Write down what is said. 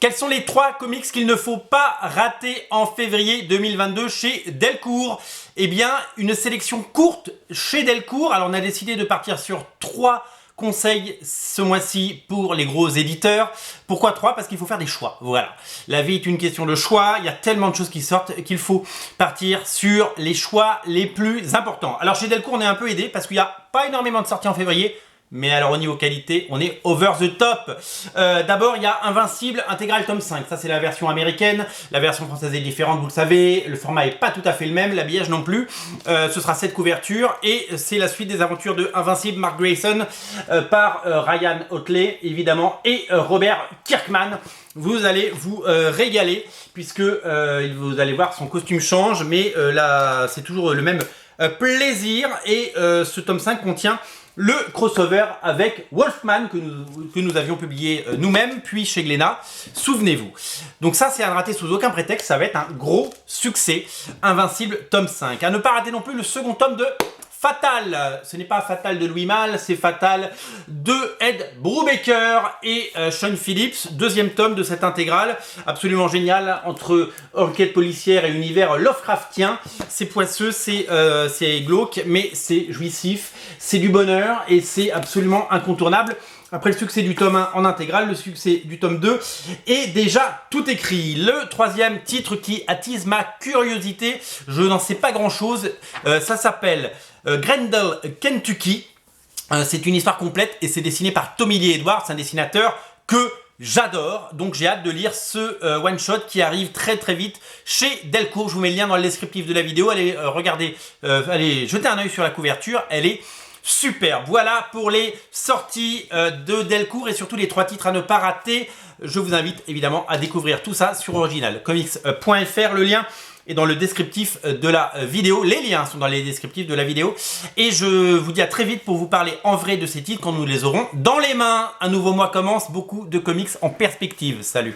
Quels sont les 3 comics qu'il ne faut pas rater en février 2022 chez Delcourt? Eh bien, une sélection courte chez Delcourt. Alors, on a décidé de partir sur 3 conseils ce mois-ci pour les gros éditeurs. Pourquoi 3? Parce qu'il faut faire des choix. Voilà. La vie est une question de choix. Il y a tellement de choses qui sortent qu'il faut partir sur les choix les plus importants. Alors, chez Delcourt, on est un peu aidé parce qu'il n'y a pas énormément de sorties en février. Mais alors au niveau qualité, on est over the top. D'abord, il y a Invincible Intégral tome 5. Ça, c'est la version américaine. La version française est différente, vous le savez. Le format n'est pas tout à fait le même, l'habillage non plus. Ce sera 7 couvertures. Et c'est la suite des aventures de Invincible Mark Grayson par Ryan Otley, évidemment, et Robert Kirkman. Vous allez vous régaler, puisque vous allez voir, son costume change, mais là, c'est toujours le même plaisir. Et ce tome 5 contient le crossover avec Wolfman que nous avions publié nous-mêmes, puis chez Glénat, souvenez-vous. Donc ça, c'est à ne rater sous aucun prétexte, ça va être un gros succès. Invincible tome 5. À ne pas rater non plus le second tome de Fatal. Ce n'est pas Fatal de Louis Malle, c'est Fatal de Ed Brubaker et Sean Phillips. Deuxième tome de cette intégrale, absolument génial, entre enquête policière et univers Lovecraftien. C'est poisseux, c'est glauque, mais c'est jouissif, c'est du bonheur et c'est absolument incontournable. Après le succès du tome 1 en intégrale, le succès du tome 2 est déjà tout écrit. Le troisième titre qui attise ma curiosité, je n'en sais pas grand chose, ça s'appelle Grendel, Kentucky. C'est une histoire complète et c'est dessiné par Tommy Lee Edwards, un dessinateur que j'adore. Donc j'ai hâte de lire ce one-shot qui arrive très très vite chez Delcourt. Je vous mets le lien dans le descriptif de la vidéo. Allez regarder, allez jeter un œil sur la couverture, elle est super. Voilà pour les sorties de Delcourt et surtout les 3 titres à ne pas rater. Je vous invite évidemment à découvrir tout ça sur originalcomics.fr. Le lien est dans le descriptif de la vidéo. Les liens sont dans les descriptifs de la vidéo. Et je vous dis à très vite pour vous parler en vrai de ces titres quand nous les aurons dans les mains. Un nouveau mois commence, beaucoup de comics en perspective. Salut!